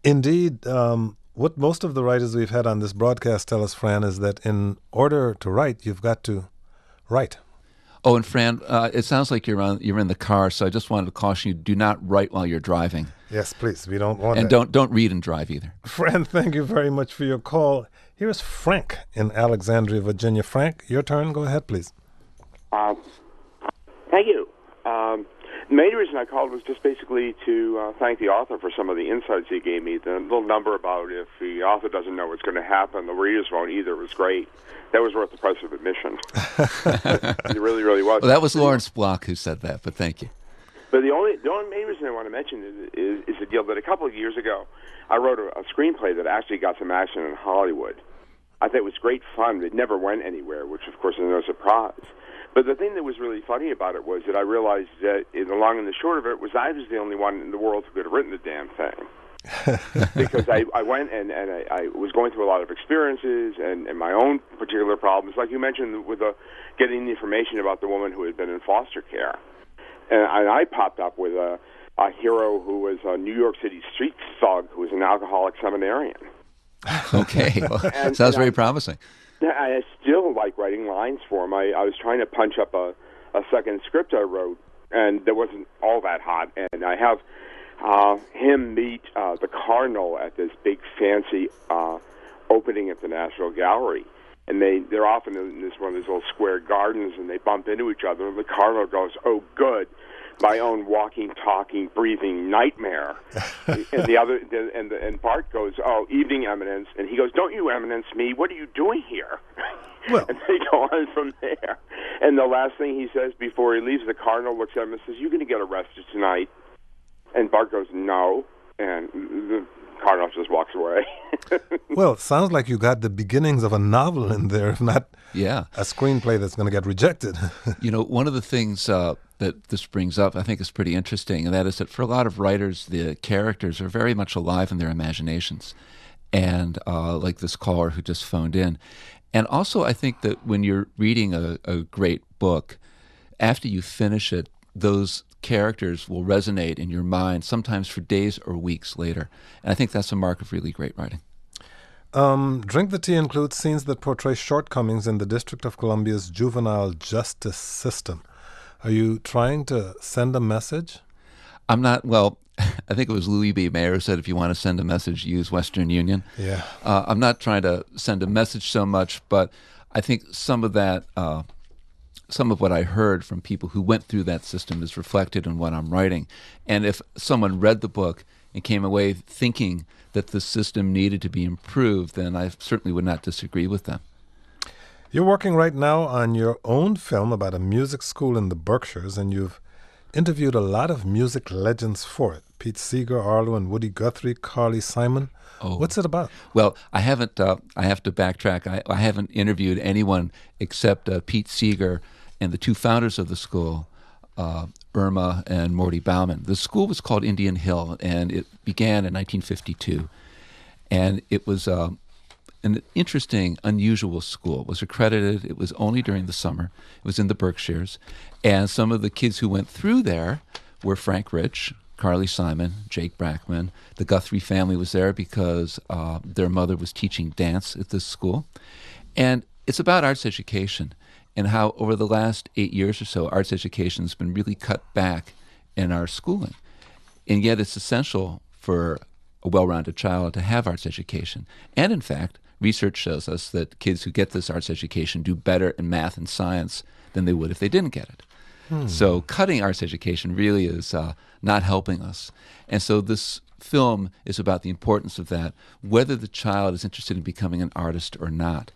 Indeed. What most of the writers we've had on this broadcast tell us, Fran, is that in order to write, you've got to write. Oh, and Fran, it sounds like you're in the car, so I just wanted to caution you: do not write while you're driving. Yes, please. We don't want and that. And don't read and drive either. Fran, thank you very much for your call. Here's Frank in Alexandria, Virginia. Frank, your turn. Go ahead, please. Thank you. The main reason I called was just basically to thank the author for some of the insights he gave me. The little number about if the author doesn't know what's going to happen, the readers won't either was great. That was worth the price of admission. It really, really was. Well, that was Lawrence Block who said that, but thank you. But the only main reason I want to mention is the deal that a couple of years ago, I wrote a screenplay that actually got some action in Hollywood. I thought it was great fun. It never went anywhere, which, of course, is no surprise. But the thing that was really funny about it was that I realized that the long and the short of it was I was the only one in the world who could have written the damn thing. Because I went and I was going through a lot of experiences and my own particular problems, like you mentioned, with getting the information about the woman who had been in foster care. And I popped up with a hero who was a New York City street thug who was an alcoholic seminarian. Okay, well, sounds very promising. I still like writing lines for him. I was trying to punch up a second script I wrote, and that wasn't all that hot. And I have him meet the Cardinal at this big fancy opening at the National Gallery. And they're often in this one of these little square gardens, and they bump into each other. And the Cardinal goes, "Oh, good, my own walking, talking, breathing nightmare." and Bart goes, "Oh, evening, Eminence." And he goes, "Don't you Eminence me? What are you doing here?" Well. And they go on from there. And the last thing he says before he leaves, the Cardinal looks at him and says, "You going to get arrested tonight?" And Bart goes, "No." And the Cardinal just walks away. Well, it sounds like you got the beginnings of a novel in there, if not a screenplay that's going to get rejected. One of the things that this brings up, I think, is pretty interesting, and that is that for a lot of writers, the characters are very much alive in their imaginations, and like this caller who just phoned in. And also, I think that when you're reading a great book, after you finish it, those characters will resonate in your mind, sometimes for days or weeks later. And I think that's a mark of really great writing. Drink the Tea includes scenes that portray shortcomings in the District of Columbia's juvenile justice system. Are you trying to send a message? I'm not. Well, I think it was Louis B. Mayer who said if you want to send a message, use Western Union. Yeah. I'm not trying to send a message so much, but I think some of that, some of what I heard from people who went through that system is reflected in what I'm writing. And if someone read the book and came away thinking that the system needed to be improved, then I certainly would not disagree with them. You're working right now on your own film about a music school in the Berkshires, and you've interviewed a lot of music legends for it. Pete Seeger, Arlo and Woody Guthrie, Carly Simon. Oh. What's it about? Well, I haven't. I have to backtrack. I haven't interviewed anyone except Pete Seeger and the two founders of the school, Irma and Morty Bauman. The school was called Indian Hill, and it began in 1952. And it was an interesting, unusual school. It was accredited. It was only during the summer. It was in the Berkshires. And some of the kids who went through there were Frank Rich, Carly Simon, Jake Brackman. The Guthrie family was there because their mother was teaching dance at this school. And it's about arts education and how over the last 8 years or so, arts education has been really cut back in our schooling. And yet it's essential for a well-rounded child to have arts education. And in fact, research shows us that kids who get this arts education do better in math and science than they would if they didn't get it. So cutting arts education really is not helping us. And so this film is about the importance of that, whether the child is interested in becoming an artist or not.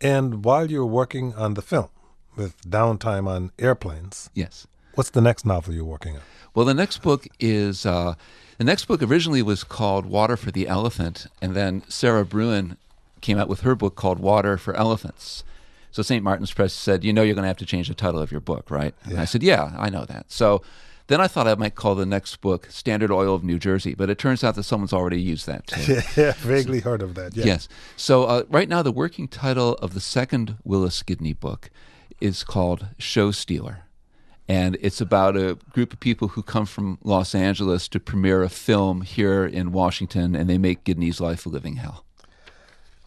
And while you're working on the film, with downtime on airplanes, yes, what's the next novel you're working on? Well, the next book is the next book originally was called Water for the Elephant, and then Sarah Bruin came out with her book called Water for Elephants. So St. Martin's Press said, you're going to have to change the title of your book, right? Yeah. And I said, yeah, I know that. So then I thought I might call the next book Standard Oil of New Jersey, but it turns out that someone's already used that too. Yeah, vaguely heard of that. Yeah. Yes. So right now the working title of the second Willis Gidney book is called Show Stealer. And it's about a group of people who come from Los Angeles to premiere a film here in Washington, and they make Gidney's life a living hell.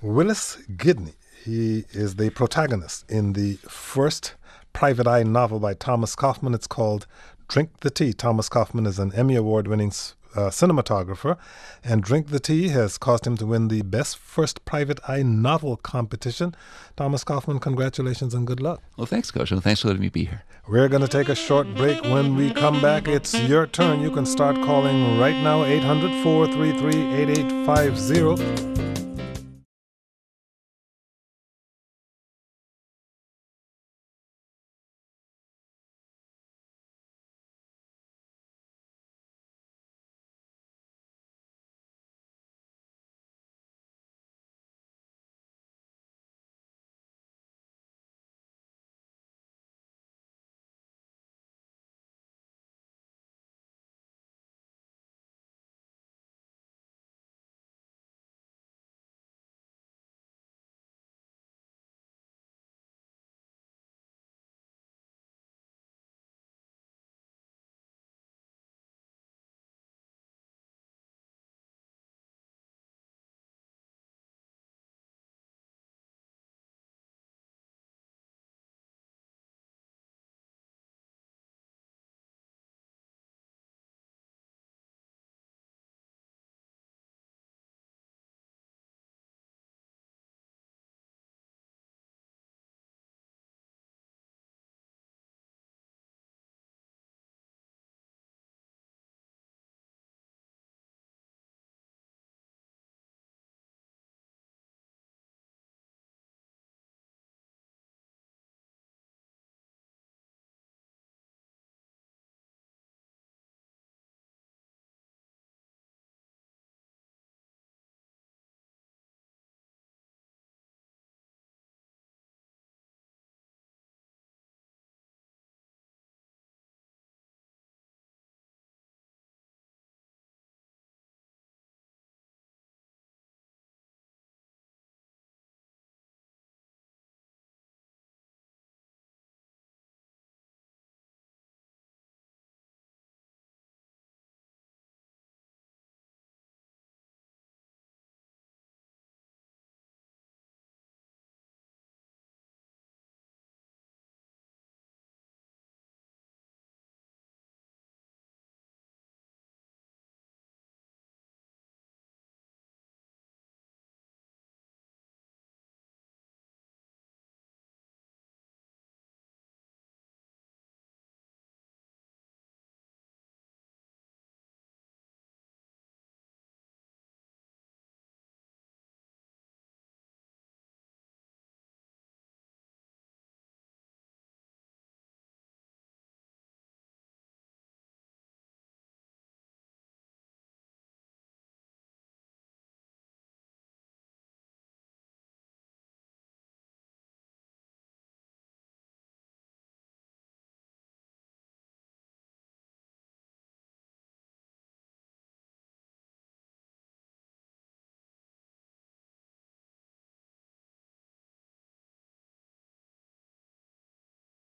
Willis Gidney, he is the protagonist in the first Private Eye novel by Thomas Kaufman. It's called Drink the Tea. Thomas Kaufman is an Emmy Award-winning cinematographer, and Drink the Tea has caused him to win the Best First Private Eye Novel competition. Thomas Kaufman, congratulations and good luck. Well, thanks, Kojo. Thanks for letting me be here. We're going to take a short break. When we come back, it's your turn. You can start calling right now, 800-433-8850.